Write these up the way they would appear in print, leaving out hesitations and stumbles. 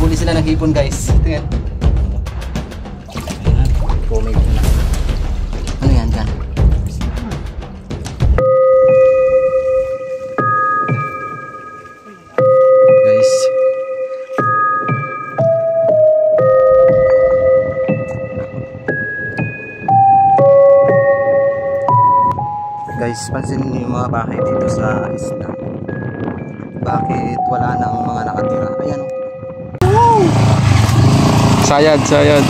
Nanguhuli sila ng hipon guys. Tingnan. Pomade na. Ano yan dyan? Guys. Guys, pansin niyo yung mga bahay dito sa isla. Bakit wala nang mga nakatira? Ayan oh. Sayad, sayad.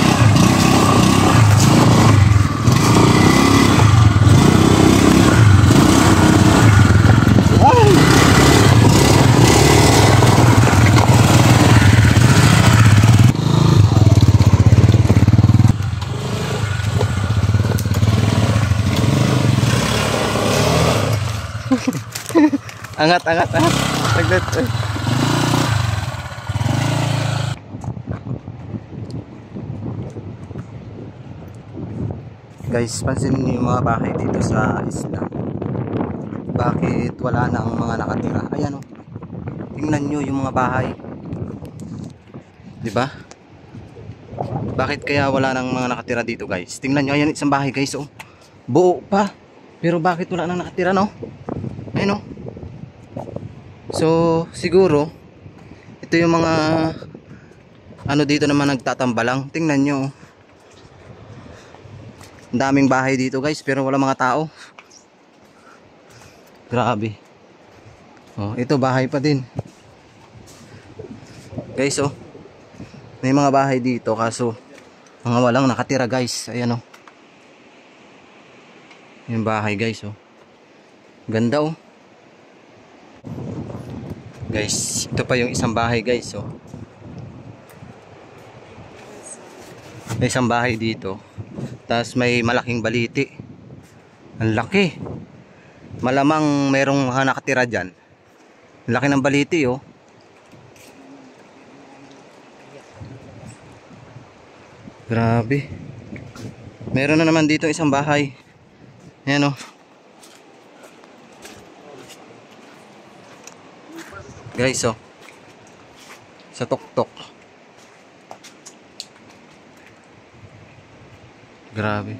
Angat, angat, angat. Saglit. Guys, pansin niyo yung mga bahay dito sa isla. Bakit wala nang mga nakatira? Ayan oh. Tingnan niyo yung mga bahay. 'Di ba? Bakit kaya wala nang mga nakatira dito, guys? Tingnan niyo, ayan isang bahay, guys oh. Buo pa. Pero bakit wala nang nakatira, no? Ayun oh. So, siguro ito yung mga ano dito naman nagtatambalang. Tingnan nyo. Ang daming bahay dito guys, pero wala mga tao. Grabe. Oh, ito bahay pa din. Guys, oh. May mga bahay dito kaso mga walang nakatira guys. Ayan oh. Yung bahay guys, oh. Ganda oh. Guys, ito pa yung isang bahay guys oh. May isang bahay dito. Tapos may malaking baliti. Ang laki. Malamang merong mga nakatira dyan. Ang laki ng baliti oh. Grabe. Meron na naman dito isang bahay. Ayan oh. Guys oh. Sa tuktok. Grabe.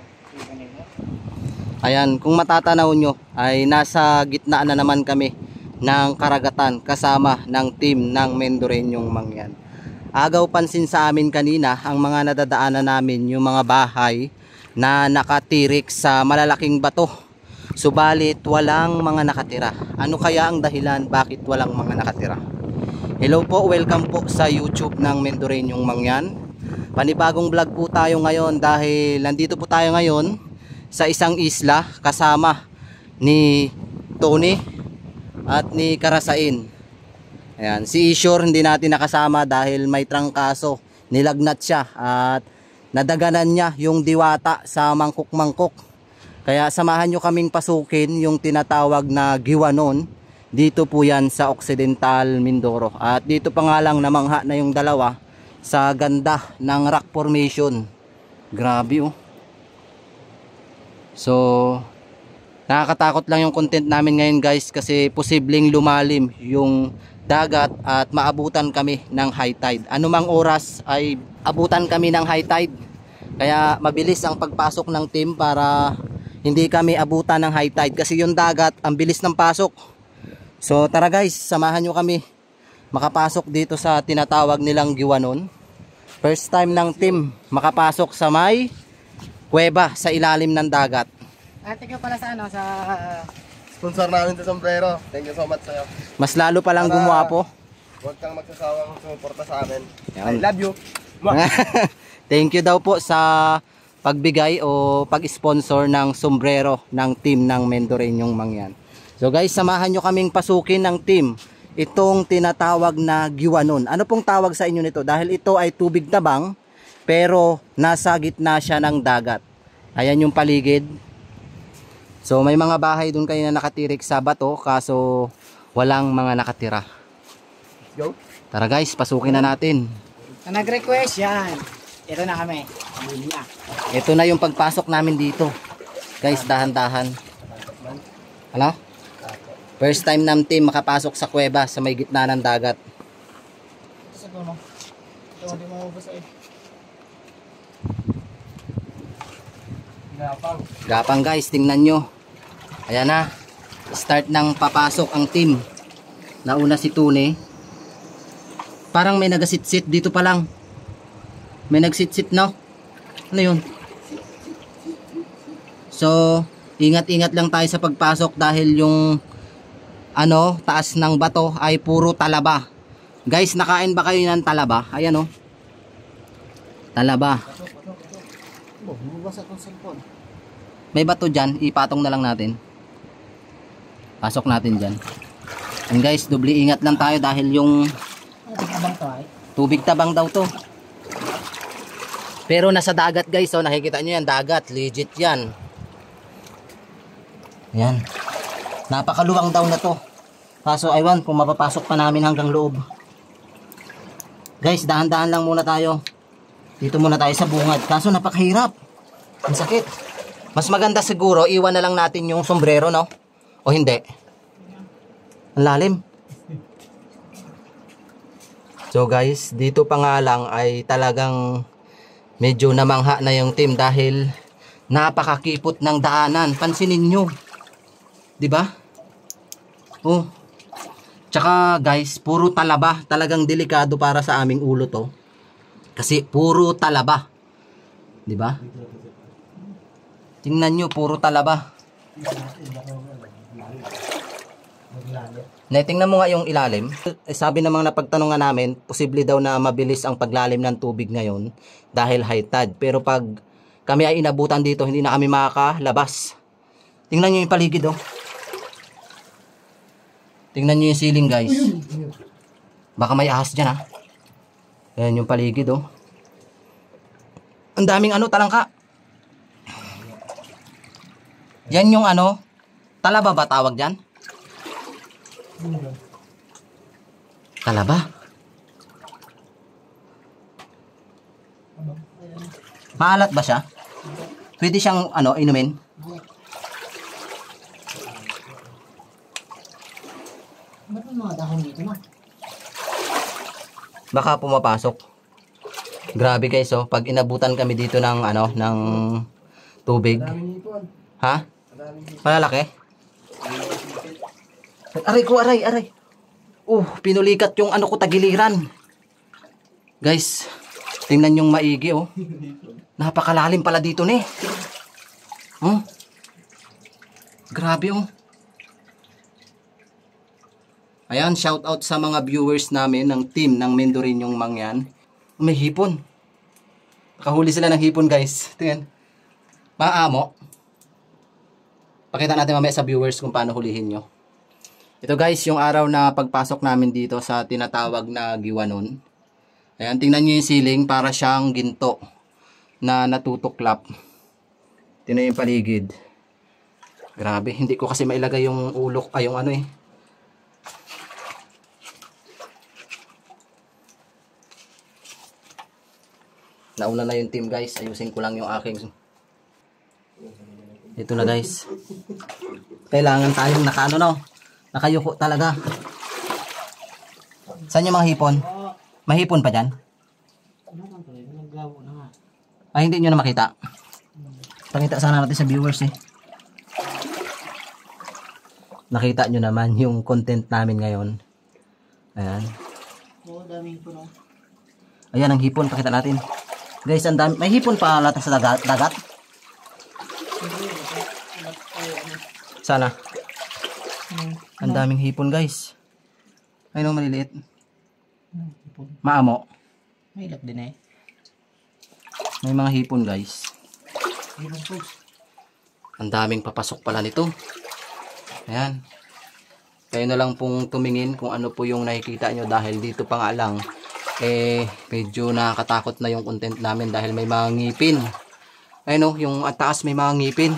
Ayan, kung matatanaw nyo ay nasa gitna na naman kami ng karagatan kasama ng team ng Mendoreñong Mangyan. Agaw pansin sa amin kanina ang mga nadadaanan namin yung mga bahay na nakatirik sa malalaking bato. Subalit walang mga nakatira. Ano kaya ang dahilan bakit walang mga nakatira? Hello po, welcome po sa YouTube ng Mendoreñong Mangyan. Panibagong vlog po tayo ngayon dahil nandito po tayo ngayon sa isang isla kasama ni Tony at ni Karasain. Ayan, si Ishor hindi natin nakasama dahil may trangkaso. Nilagnat siya at nadaganan niya yung diwata sa mangkok-mangkok. Kaya samahan nyo kaming pasukin yung tinatawag na Giwanon. Dito po yan sa Occidental Mindoro. At dito pa nga lang namangha na yung dalawa sa ganda ng rock formation. Grabe oh. So, nakakatakot lang yung content namin ngayon guys kasi posibleng lumalim yung dagat at maabutan kami ng high tide. Anumang oras ay abutan kami ng high tide. Kaya mabilis ang pagpasok ng team para hindi kami abutan ng high tide kasi yung dagat ang bilis ng pasok. So tara guys, samahan nyo kami makapasok dito sa tinatawag nilang Giwanon. First time ng team makapasok sa may kuweba sa ilalim ng dagat. Thank you pala sa ano sa sponsor namin sa sombrero. Thank you so much sa'yo. Mas lalo palang gumuwapo. Huwag kang magsasawang sumuporta sa amin. Yan. I love you. Thank you daw po sa pagbigay o pag-sponsor ng sombrero ng team ng Mendoreñong Mangyan. So guys, samahan nyo kaming pasukin ng team itong tinatawag na Giwanon. Ano pong tawag sa inyo nito? Dahil ito ay tubig tabang pero nasa gitna siya ng dagat. Ayan yung paligid. So may mga bahay dun kayo na nakatirik sa bato kaso walang mga nakatira. Go. Tara guys, pasukin na natin. nag-request yan. Ito na kami. Ito na yung pagpasok namin dito. Guys, dahan-dahan. Ano? First time ng team makapasok sa kuweba sa may gitna ng dagat. Ito, hindi mo mabasa eh. Gapang guys, tingnan nyo. Ayan na. Start ng papasok ang team. Nauna si Tune. Parang may nagasit-sit dito pa lang. May nagsit-sit no? Ano yun? So, ingat-ingat lang tayo sa pagpasok dahil yung taas ng bato ay puro talaba. Guys, nakain ba kayo ng talaba? Ayan o. Talaba. May bato dyan, ipatong na lang natin. Pasok natin dyan. And guys, doble ingat lang tayo dahil yung tubig tabang daw to. Pero nasa dagat guys, oh, nakikita nyo yan, dagat, legit yan. Yan. Napakaluwang daw na to. Kaso aywan kung mapapasok pa namin hanggang loob. Guys, dahan-dahan lang muna tayo. Dito muna tayo sa bungad. Kaso napakahirap. Ang sakit. Mas maganda siguro, iwan na lang natin yung sombrero, no? O hindi? Ang lalim. So guys, dito pa nga lang ay talagang medyo namangha na yung team dahil napakakipot ng daanan. Pansinin nyo. Diba? Oh. Tsaka guys, puro talaba. Talagang delikado para sa aming ulo to. Kasi puro talaba. Diba? Tingnan nyo, puro talaba. Tingnan mo nga yung ilalim. Sabi namang napagtanungan namin, posible daw na mabilis ang paglalim ng tubig ngayon dahil high tide. Pero pag kami ay inabutan dito, hindi na kami makakalabas. Tingnan nyo yung paligid, oh. Tingnan nyo yung ceiling, guys. Baka may ahas dyan, ha. Ayan yung paligid, oh. Ang daming talangka. Yan yung talaba ba tawag dyan? Talaba. Maalat ba siya? Pwede siyang inumin? Ba't may mga dahon dito na? Baka pumapasok. Grabe guys, oh, pag inabutan kami dito ng ng tubig. Ha? Malalaki? Aray ko, aray, aray. Pinulikat yung ko tagiliran. Guys, tingnan yung maigi, oh. Napakalalim pala dito, ne. Grabe, oh. Ayan, shout out sa mga viewers namin ng team ng Mendoreñong Mangyan. May hipon. Nakahuli sila ng hipon, guys. Tingnan. Maamo. Pakita natin mamaya sa viewers kung paano hulihin nyo. Ito guys, yung araw na pagpasok namin dito sa tinatawag na Giwanon. Ayan, tingnan nyo yung ceiling para siyang ginto na natutuklap. Tingnan yung paligid. Grabe, hindi ko kasi mailagay yung ulok, yung Nauna na yung team guys, ayusin ko lang yung aking. Ito na guys. Kailangan tayong nakayuko talaga. Saan yung mga hipon? Mahipon pa dyan? Ay, hindi nyo na makita. Pakita sana natin sa viewers eh. Nakita nyo naman yung content namin ngayon. Ayan. Ayan ang hipon, pakita natin. Guys, ang dami. May hipon pa lahat sa dagat. Sana. Ang daming hipon guys. Ayun maliliit. Maamo. May ilap din eh. May mga hipon guys. Ang daming papasok pala nito. Ayan. Kayo na lang pong tumingin kung ano po yung nakikita nyo dahil dito pa nga lang medyo nakakatakot na yung content namin dahil may mga ngipin. Ayun yung at taas may mga ngipin.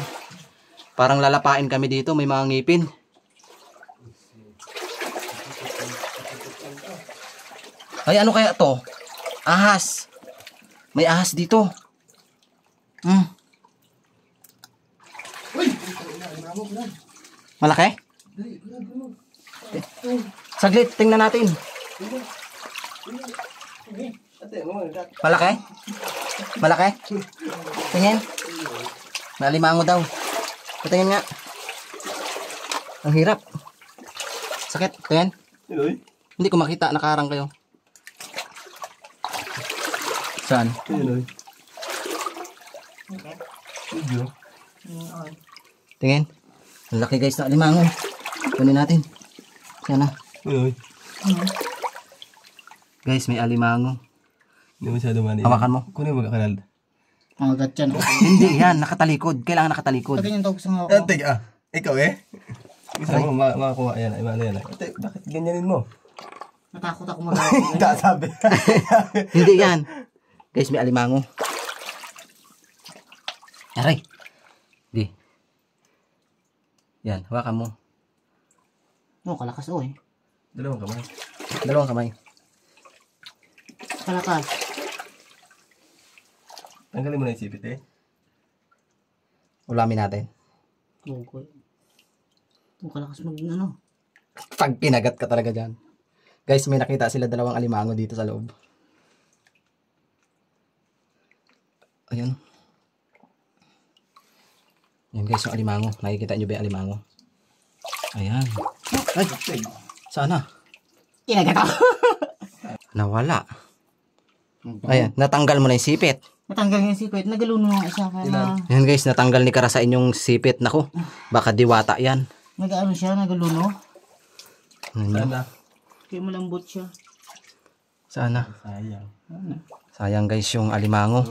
Parang lalapain kami dito, may mga ngipin. Ay, ano kaya to? Ahas. May ahas dito. Malaki? Saglit, tingnan natin. Ate, ano nga? Malaki? Malaki? Tingin. May alimango daw. Patingin nga. Ang hirap. Sakit. Tingin. Iloy? Hindi ko makita. Nakaharang kayo. Saan? Iloy? Video? Tingin. Ang laki guys na alimango. Kunin natin. Sana. Iloy? Guys, may alimango. Hindi masyado mani. Hawakan mo. Kunin mo ka kanal. Magat yan. Hindi yan. Nakatalikod. Kailangan nakatalikod. Pag ganyan daw gusto nga ako. Ate, ikaw Gusto mo makakuha yan. Ay, ano yan. Ate, bakit ganyanin mo? Natakot ako mag-away. Sabi. Hindi yan. Guys, may alimango. Aray. Di. Yan. Hawakan mo. Oh, kalakas eh. Dalawang kamay. Dalawang kamay. Kalakas. Tanggalin mo na yung sipit Ulamin natin. Gugoy. Oh, kalakas mag ano. Pag kinagat ka talaga dyan. Guys, may nakita sila dalawang alimango dito sa loob. Ayun. Yan guys, yung alimango. Nakikita nyo ba yung alimango? Ayan. Ay, sana. Kinagat ako. Nawala. Ayan, natanggal mo na yung sipit. Natanggal yung sipit. Nagaluno nga siya. Kaya Ayan guys, natanggal ni Karasain yung sipit. Naku, baka diwata yan. nag-ano siya. Nagaluno. Sana. Kaya malambot siya. Sana. Sayang. Sayang guys yung alimango.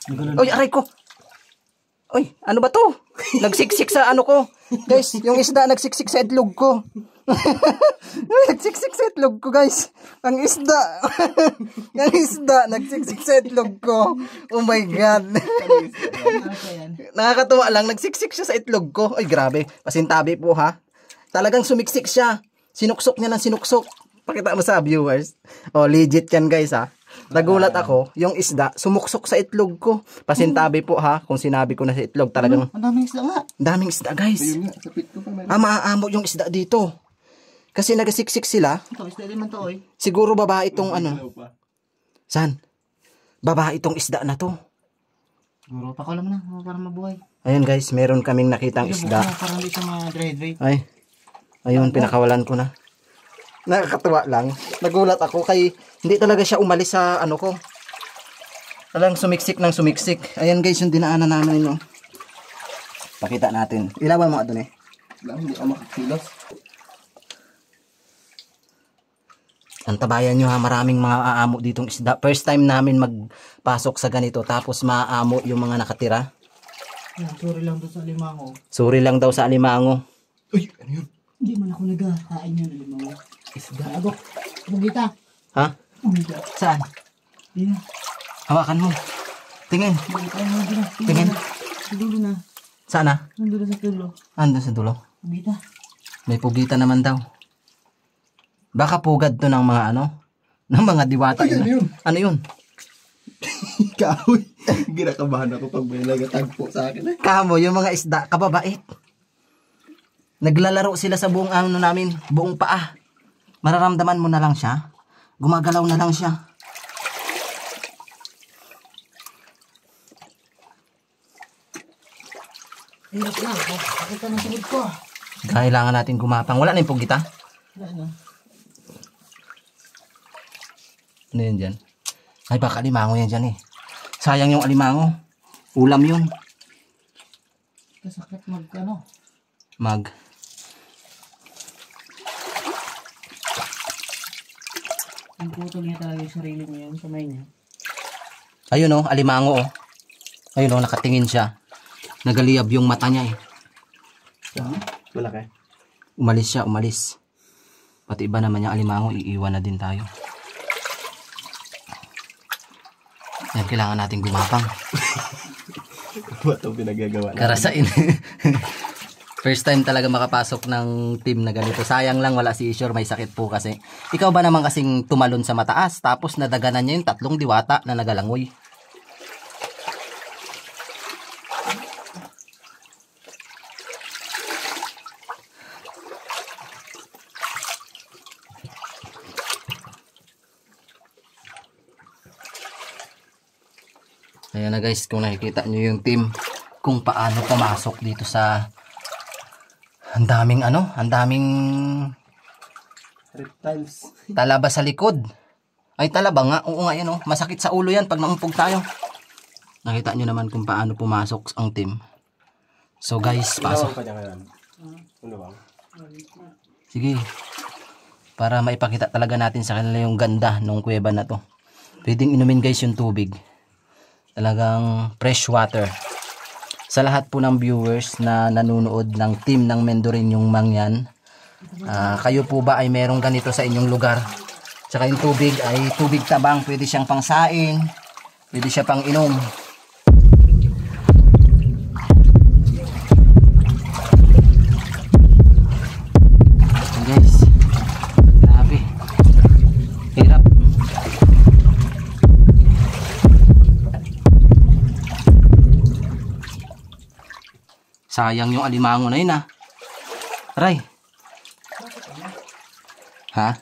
Nagaluno. Uy, aray ko! Uy, ano ba to? Nagsiksik sa ano ko. Guys, yung isda nagsiksik sa itlog ko. Nagsiksik sa itlog ko guys. Ang isda. Ang isda nagsiksik sa itlog ko. Oh my god. Ano siya yan? Nakakatuwa lang, nagsiksik siya sa itlog ko. Ay grabe, pasintabi po ha. Talagang sumiksik siya. Sinuksok niya ng sinuksok. Pakita mo sa viewers. Oh, legit yan guys ha. Nagulat ako, yung isda sumuksok sa itlog ko. Pasintabi po ha, kung sinabi ko na sa itlog talagang Ang daming isda nga. daming isda guys. Ayun nga, sapit ko pa meron. Maaamo yung isda dito. Kasi nagasiksik sila. Ito, isda din man to eh. Siguro babae itong ano. Ilaw pa. San? Babae itong isda na to. Siguro pa ko lang na. Para mabuhay. Ayun guys, meron kaming nakitang isda. Parang hindi siya ma-dehydrate. Ay. Ayun, pinakawalan ko na. Nakakatuwa lang. Nagulat ako kay hindi talaga siya umalis sa ano ko. Talagang sumiksik ng sumiksik. Ayan guys, yung dinaanan namin no. Pakita natin. Ilawan mo doon eh. Wala, hindi ako makakilos. Antabayan nyo ha, maraming mga aamo ditong isda. First time namin magpasok sa ganito. Tapos maaamo yung mga nakatira. Yan, sorry lang doon sa limango. Suri lang daw sa alimango. Uy, ano yun? Hindi man ako nagkakain yan ng limango. Isda. Agok. Bugita. Ha? Bugita. Saan? Hindi na. Hawakan mo. Tingin. Bugita. Hindi na. Tingin. Sa dulo na. Saan na? Nandun sa dulo. Andun sa dulo. Bugita. May pugita naman daw. Baka pugad to ng mga ano? Ng mga diwata. Ay, ano yun? Ano yun? Kahoy. Ginakabahan ako pag may nagatagpo sa akin Kamo, yung mga isda, kababait. Naglalaro sila sa buong ano namin, buong paa. Mararamdaman mo na lang siya. Gumagalaw na lang siya. Hirap na. Bakit ka ng tugod ko? Kailangan natin gumapang. Wala na yung pugita. Wala na. Ano yun dyan? Ay baka alimango yan dyan eh. Sayang yung alimango. Ulam yun. Kasakit mag ano. Mag. Ang putol niya talaga yung sarili niya. Yung kamay niya. Ayun oh, alimango oh. Ayun oh, nakatingin siya. Nagaliyab yung mata niya eh. Malaki. Umalis siya, umalis. Pati iba naman yung alimango, iiwan na din tayo. Yan, kailangan natin gumapang. Ano itong pinagagawa na? Karasain. First time talaga makapasok ng team na ganito. Sayang lang wala si Ishor, may sakit po kasi. Ikaw ba naman kasing tumalon sa mataas tapos nadaganan niya yung 3 diwata na nagalangoy. Ayan na guys, kung nakikita nyo yung team kung paano pumasok dito sa ang daming Reptiles. talaba sa likod. Ay talaba nga, oo nga yan oh. Masakit sa ulo yan pag naumpog tayo. Nakita nyo naman kung paano pumasok ang team. So guys, pasok. Sige. Para maipakita talaga natin sa kanila yung ganda ng kuweba na to. Pwedeng inumin guys yung tubig. Talagang fresh water. Sa lahat po ng viewers na nanonood ng team ng Mendoreñong Mangyan, kayo po ba ay merong ganito sa inyong lugar? Tsaka yung tubig ay tubig tabang, pwede siyang pangsaing, pwede siya pang inom. Guys, grabe, hirap. Sayang yung alimango na yun Aray. Ha?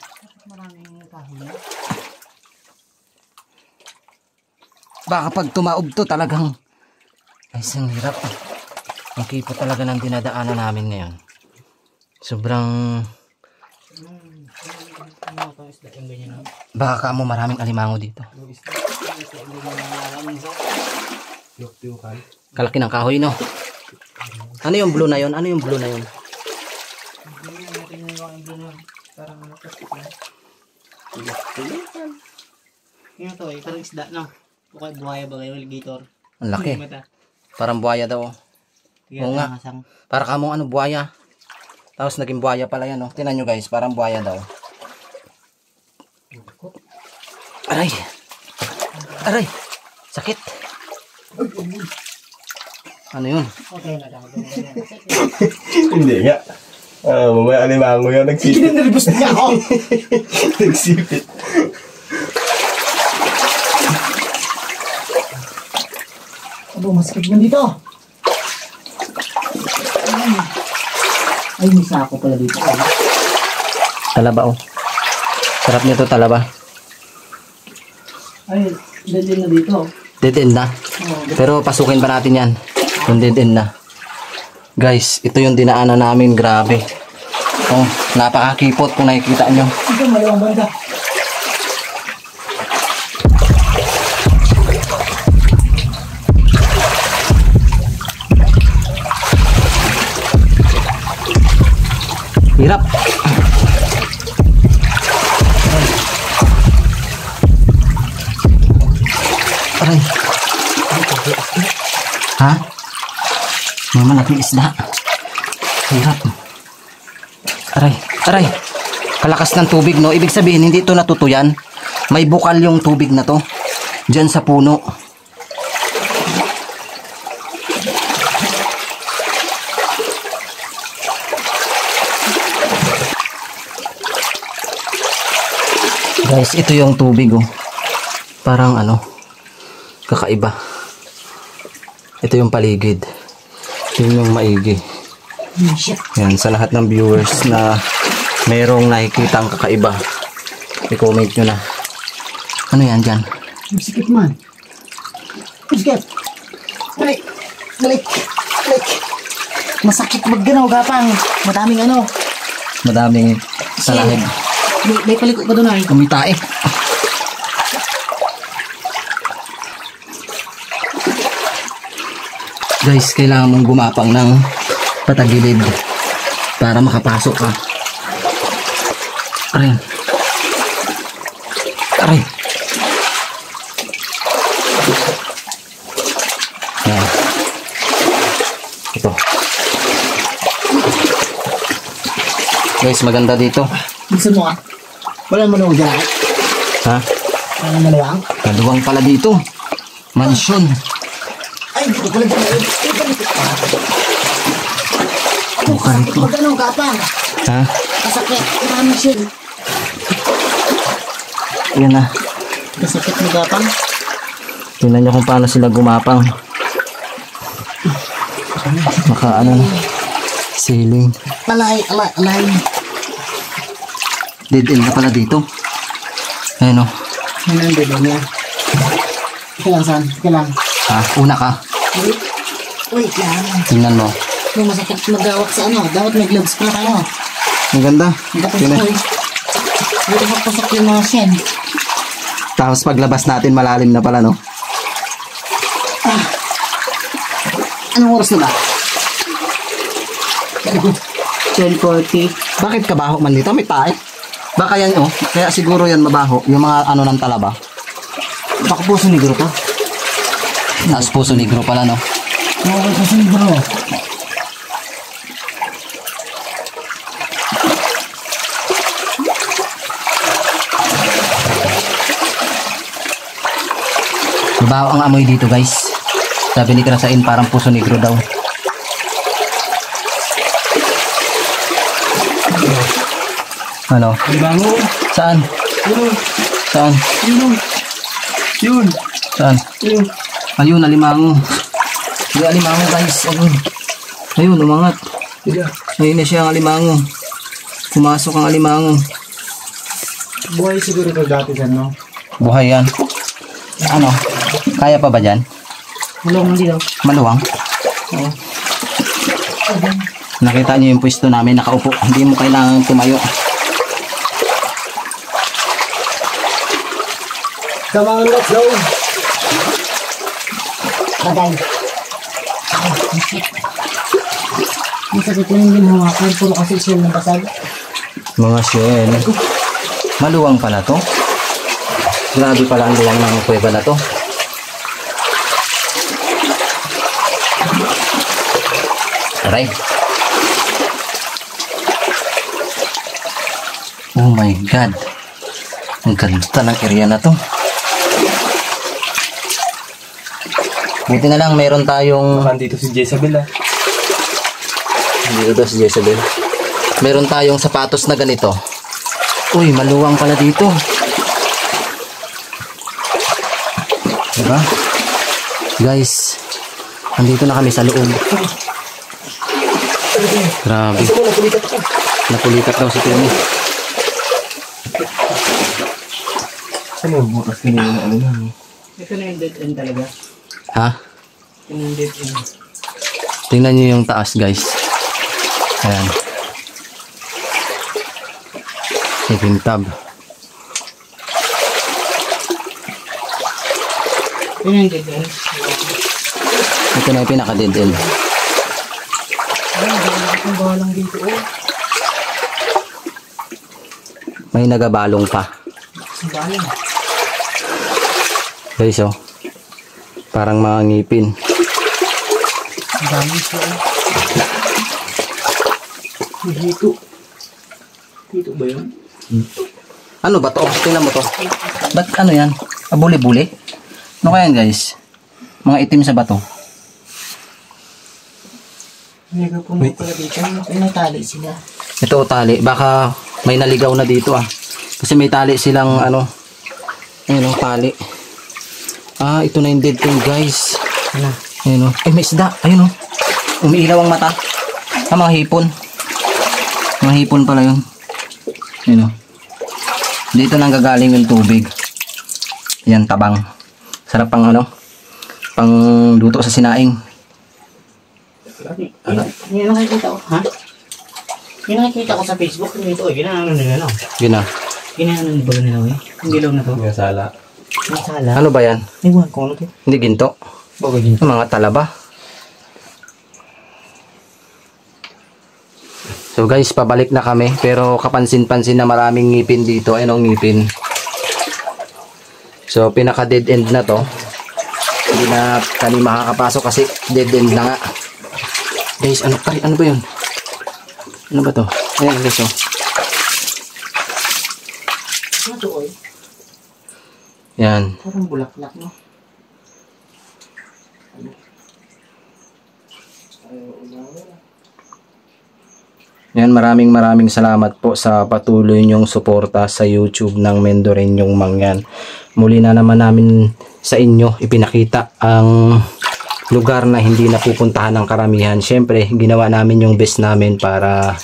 Baka pag tumaob to talagang ay isang hirap. Ang kipo talaga ng dinadaanan namin ngayon. Sobrang baka mo maraming alimango dito. Kalaki ng kahoy no. Ano yung blue na yun? Ano yung blue na yun? Yan to eh, parang isda no. Bukay buhaya ba kayo, alligator. Ang laki. Parang buhaya daw. Oo nga. Para kamong buhaya. Tapos naging buhaya pala yan oh. Tingnan nyo guys, parang buhaya daw. Aray. Aray. Sakit. Ano yun? Okay na lang. Hindi nga. Mamaya alimango yun. Nagsipit. Kinanaribos niya ako. Nagsipit. Abo, masakit mo dito. Ay, may sako pala dito. Talaba oh. Sarap nito talaba. Ay, dead na dito. Dead end na. Pero pasukin pa natin yan. Yung dead end na. Guys, ito yung dinaanan namin. Grabe. Oh, napakakipot kung nakikita nyo. Ito, malawang banda. Hirap. Aray. Ha? May malaking isda. Hirap. Aray. Aray. Kalakas ng tubig no. Ibig sabihin hindi ito natutuyan. May bukal yung tubig na to. Diyan sa puno. Guys, ito yung tubig oh. Parang kakaiba. Ito yung paligid. Ito yung maigi. Yan, sa lahat ng viewers na mayroong nakikita ang kakaiba, i-comment nyo na. Ano yan dyan? Masikip man. Masikip. Balik. Balik. Balik. Masakit magganaw, gapang. Madaming Madaming salahib. May palikot ba doon ay? Kumitae. Guys, kailangan mong gumapang ng patagilid para makapasok ka. Aray. Aray. Yan. Ito. Guys, maganda dito. Gusto mo Wala mo nung dyan. Ha? Wala mo lang. Kaluwang pala dito. Mansyon. Ay, hindi ko pala dyan. Bukan ito. Magkano gapang? Ha? Kasakit. Marami siya. Yan na. Kasakit mo gapang? Tingnan nyo kung paano sila gumapang. Maka ceiling. Alay. Dead end na pala dito. Ayun o. Ano ang dedo niya? Ika lang, San. Ika lang. Ha? Una ka. Wait lang. Tingnan mo. Kung masakit magawak sa ano, dapat may gloves pa tayo. Ang ganda. Tapos Tingnan. ko eh. Dito magpasok yung mga shen. Tapos paglabas natin malalim na pala, no? Anong oras na ba? 10:40. Bakit kabaho man dito? May tae. Baka yan, oh. Kaya siguro yan mabaho. Yung mga ano ng talaba. Baka puso negro to. Tapos puso negro pala, no? Oo, puso negro. Mabaho ang amoy dito, guys. Sabi ni Krasain, parang puso negro daw. Ano? Limango. Saan? Yun. Saan? Yun. Yun. Saan? Yun. Ayun, alimango. Yung alimango, guys. Ayun. Ayun, umangat. Ayun na siya ang alimango. Pumasok ang alimango. Buhay siguro ito dati dyan, no? Buhay yan. Ano? Kaya pa ba dyan? Hulong hindi daw. Maluwang? Oo. Nakita niyo yung pwesto namin, nakaupo. Hindi mo kailangang tumayo. Come on, let's go. Bagay. Ang sakit yung ginahawakan. Puro kasi shell ng basag. Mga shell. Maluwang pala to. Grabe pala ang luwang ng kuweba na to. Aray. Oh my God. Ang ganda ng area na to. Buti na lang meron tayong... Nandito si Jezabel ah. Dito si Jezebel. Meron tayong sapatos na ganito. Uy, maluwang pala dito. Diba? Guys, andito na kami sa loob. Grabe. Napulikat daw si Timmy. Ano yung butas kanina na ano na? Ito na yung dead end talaga. Ha? Ito na yung dead end. Tingnan nyo yung taas, guys. Ayan. Second tab. Ito na yung dead end. Ito na yung pinaka-dead end. Ang bahalang dito. Oh. May nagabalong pa. Ang bahalang. Guys, oh. Parang mga ngipin. Ang dami siya. Dito. Dito ba yun? Ano ba to? Tingnan mo to. Ba't ano yan? Buli-buli? Ano kaya yan, guys? Mga itim sa bato. May puno pala dito. May tali sila. Ito tali. Baka may naligaw na dito ah. Kasi may tali silang ano. Ayun oh, tali. Ah, ito na yung dead end, guys. Ano? Ayun oh. Ay, may isda. Ayun oh. Umiilaw ang mata. Ah, mga hipon. Mga hipon pala yun. Ayun oh. Dito nang gagaling yung tubig. Yan, tabang. Sarap pang ano. Pang luto sa sinaing. Yung nakikita ko, ha? Yung nakikita ko sa Facebook, dito, ginano nila, no? Yun ah. Ginano nila ba nila, eh? Yung dilaw na to? Yung sala. Yung sala. Ano ba yan? Iwan ko, ano to? Hindi ginto. Baga ginto. Mga talaba. So guys, pabalik na kami. Pero kapansin-pansin na maraming ngipin dito. Ayun ang ngipin. So pinaka dead end na to. Hindi na kami makakapasok kasi dead end na nga. Guys, ano ba yun? Ano ba to? Ayan guys, oh. Ano to, oy? Yan. Parang bulaklak, no? Yan, maraming salamat po sa patuloy nyong suporta sa YouTube ng Mendoreñong Mangyan. Muli na naman namin sa inyo ipinakita ang lugar na hindi napupuntahan ng karamihan. Siyempre, ginawa namin yung best namin para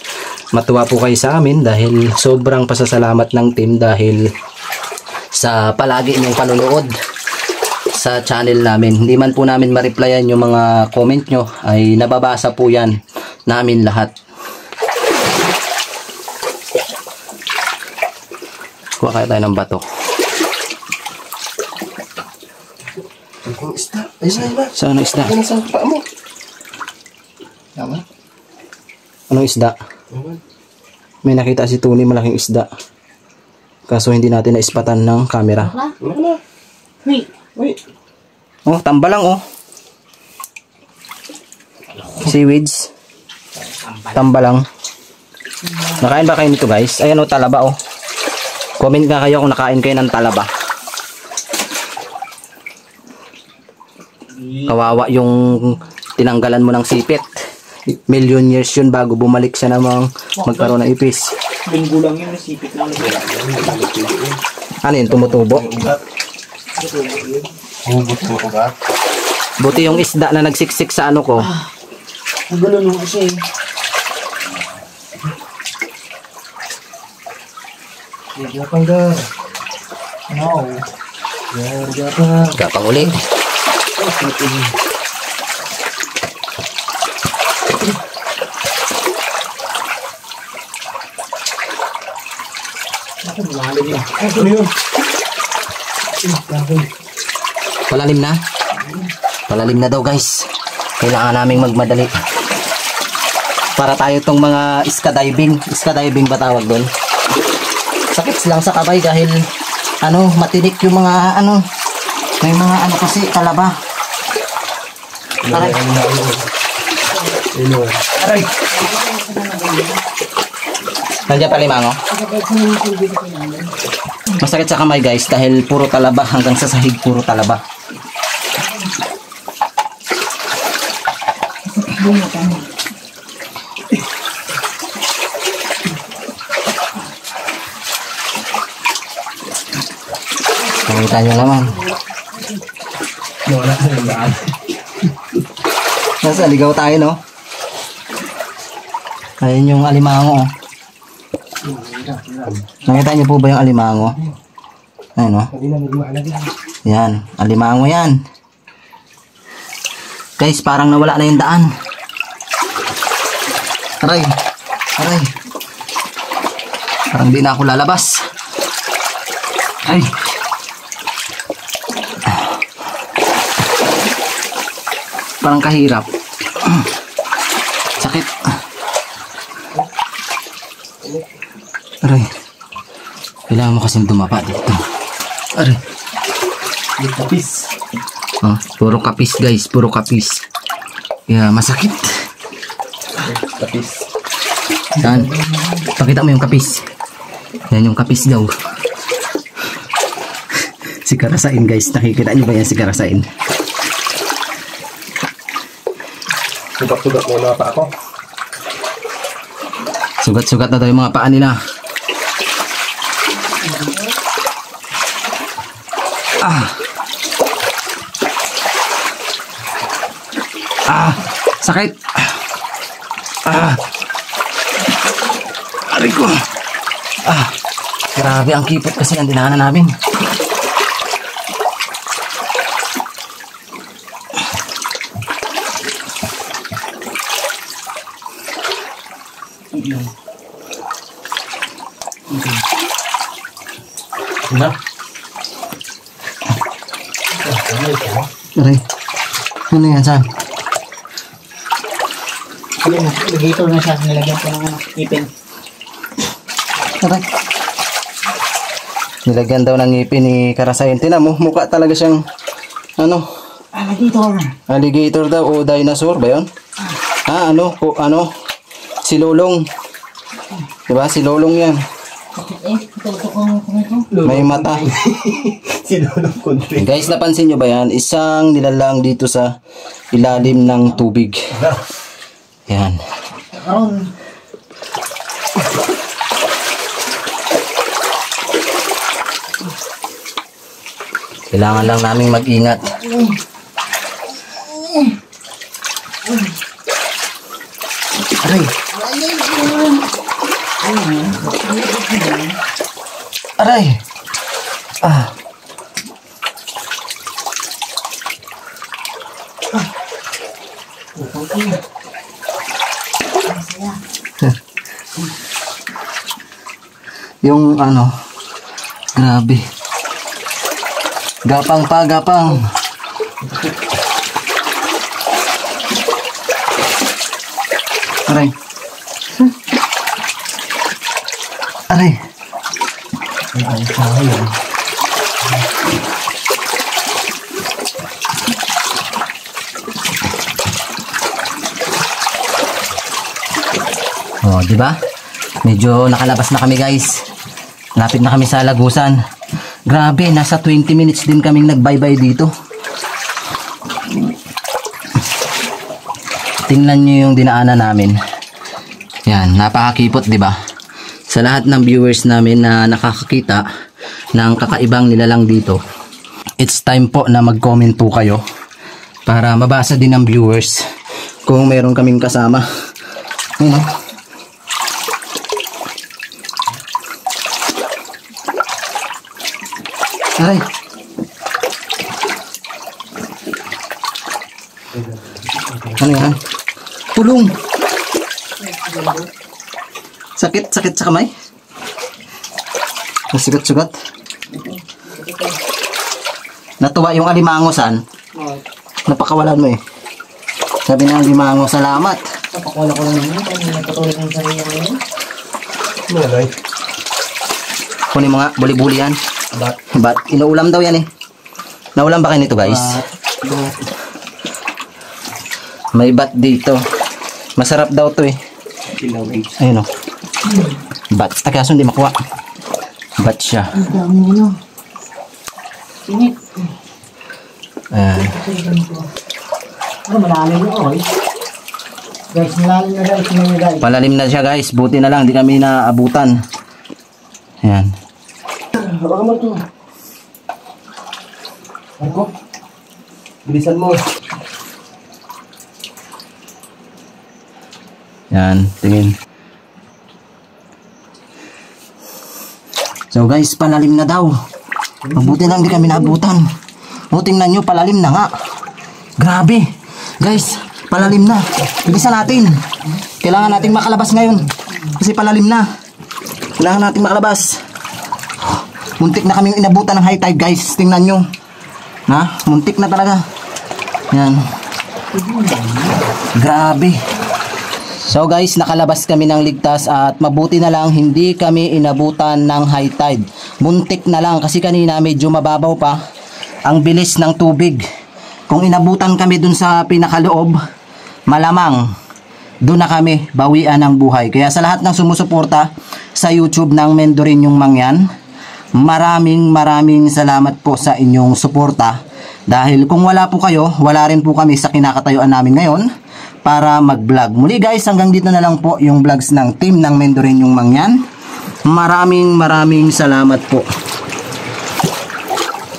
matuwa po kayo sa amin dahil sobrang pasasalamat ng team dahil sa palagi nyong panunood sa channel namin. Hindi man po namin ma-replyan yung mga comment nyo, ay nababasa po yan namin lahat. Kuha kaya tayo ng bato. Ang isda. Ayun na. Saan ang isda? Ano sa paa mo? Tama? Anong isda? May nakita si Tony malaking isda. Kaso hindi natin naispatan ng camera. Ano na? Wait. Wait. Oh, tamba lang oh. Seaweeds. Tamba lang. Nakain ba kayo nito guys? Ayan oh, talaba oh. Comment nga kayo kung nakain kayo ng talaba. Kawawa yung tinanggalan mo ng sipit. Million years yun bago bumalik siya namang magkaroon ng ipis. Linggo lang yun, nasipit lang. Ano yun? Tumutubo? Hubot mo ko ba? Buti yung isda na nagsiksik sa ano ko. Ang gulo nung kasi. Gapang ga. No. Gapang. Gapang uli. Ako, malalim yun. Ano yun? Palalim na? Palalim na daw guys. Kailangan naming magmadali. Para tayo tong mga skydiving. Skydiving ba tawag doon? Sakit lang sa kamay dahil ano, matinik yung mga ano. May mga ano kasi talaba. Aray. Aray. Nandiyan pa limango? Masakit sa kamay guys dahil puro talaba hanggang sa sahig puro talaba. Nakita nyo naman. Wala na yung daan. Nasa ligaw tayo no? Ayun yung alimango oh. Nakita niyo po ba yung alimango? Ayun oh. Hindi na magmaalag yan. Yan, alimango yan. Guys, parang nawala na yung daan. Aray. Aray. Parang di na ako lalabas. Ay. Parang kahirap. Sakit. Aray. Kailangan mo kasing dumapa dito. Aray. Kapis. Oh, puro kapis guys, puro kapis. Kaya masakit. Kapis. Yan. Pakita mo yung kapis. Yan yung kapis daw. Si Karasain guys, nakikita niyo ba yan si Karasain? Sugat-sugat mo na pa ako. Sugat-sugat na daw yung mga paa nila. Ah. Ah, sakit. Ah. Aray ko. Ah. Grabe ang kipot kasi ang dinaanan namin. Diba? Aray. Ano yan, saan? Alligator na siya. Nilagyan ko ng ano, ipin. Aray. Nilagyan daw ng ngipin ni Karasain. Tingnan mo, mukha talaga siyang ano? Alligator. Alligator daw o dinosaur ba 'yon? Ah, ano? O, ano? Si Lolong. 'Di ba? Si Lolong 'yan. Tutok ko ito. May mata. Sinulong country. Guys, napansin nyo ba yan? Isang nilalang dito sa ilalim ng tubig. Yan. Aron. Kailangan lang naming mag-ingat. Aray. Aray. Ah. Yung ano, grabe. Gapang pa, gapang. Aray. Aray. Oh, di ba? Medyo nakalabas na kami, guys. Lapit na kami sa Lagusan. Grabe, nasa 20 minutes din kaming nagbaybay dito. Tingnan nyo yung dinaanan namin. Yan, napakakipot, di ba? Sa lahat ng viewers namin na nakakakita ng kakaibang nilalang dito, it's time po na mag-comment po kayo para mabasa din ng viewers kung meron kaming kasama. Ayun, oh. Aray. Ano yan? Tulong. Sakit sa kamay. Sugat-sugat. Natuwa yung alimango, san? Napakawalan mo eh. Sabi ng alimango, salamat. Napakawala ko lang naman. Kaya napatulog ng sarili ngayon. Malay. Kunin mo nga, buli-buli yan. Bat, inuulam daw yan eh. Naulam ba kayo nito, guys? May bat dito. Masarap daw to eh. Ayun o. Bat. Kaso hindi makuha. Bat siya. Ang dami ano. Init. Ayan. Ano, malalim na oil. Guys, malalim na guys. Guys. Palalim na siya, guys. Buti na lang, hindi kami naabutan. Ayan. Baka mo ito. Marco, Bilisan mo. Yan, tingin. So guys, palalim na daw. Mabuti lang di kami naabutan. O, tingnan nyo, palalim na nga. Grabe. Guys, palalim na. Bilisan natin. Kailangan nating makalabas ngayon. Kasi palalim na. Kailangan nating makalabas. Muntik na kaming inabutan ng high tide, guys. Tingnan nyo. Ha? Muntik na talaga. Yan. Grabe. So guys, nakalabas kami ng ligtas at mabuti na lang hindi kami inabutan ng high tide. Muntik na lang kasi kanina medyo mababaw pa ang bilis ng tubig. Kung inabutan kami dun sa pinakaloob, malamang dun na kami bawian ng buhay. Kaya sa lahat ng sumusuporta sa YouTube ng Mendoreñong Mangyan, maraming salamat po sa inyong suporta. Dahil kung wala po kayo, wala rin po kami sa kinakatayuan namin ngayon para mag-vlog. Muli guys, hanggang dito na lang po yung vlogs ng team ng Mendoreñong Mangyan. Maraming salamat po.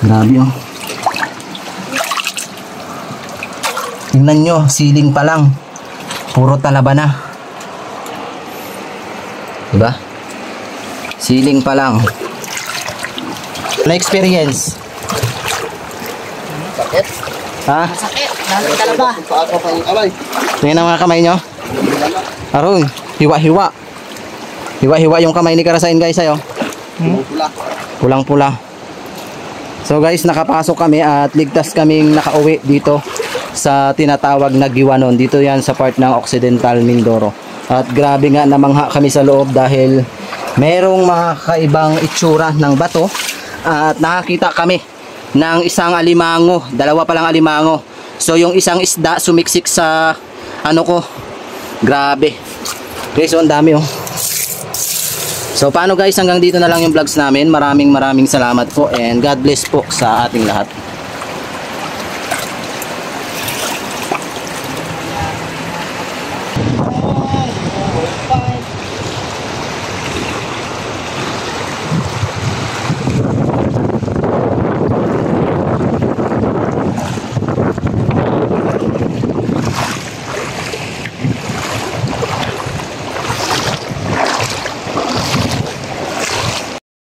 Grabe oh. Tingnan nyo, siling pa lang. Puro talaba na. Diba? Siling pa lang. Na experience. Sakit. Ha? sakit. Lalo talaga. Paano pa yung kamay? Tingnan ang mga kamay nyo. Aroy, hiwa-hiwa. Hiwa-hiwa yung kamay ni Karasain guys ayo. Pula. Pulang-pula. So guys, nakapasok kami at ligtas kaming nakauwi dito sa tinatawag na Giwanon. Dito yan sa part ng Occidental Mindoro. At grabe nga namangha kami sa loob dahil merong mga kaibang itsura ng bato. At nakakita kami ng isang alimango. Dalawa palang alimango. So yung isang isda sumiksik sa ano ko. Grabe. Okay, so ang dami oh. So paano guys, hanggang dito na lang yung vlogs namin. Maraming salamat po and God bless po sa ating lahat.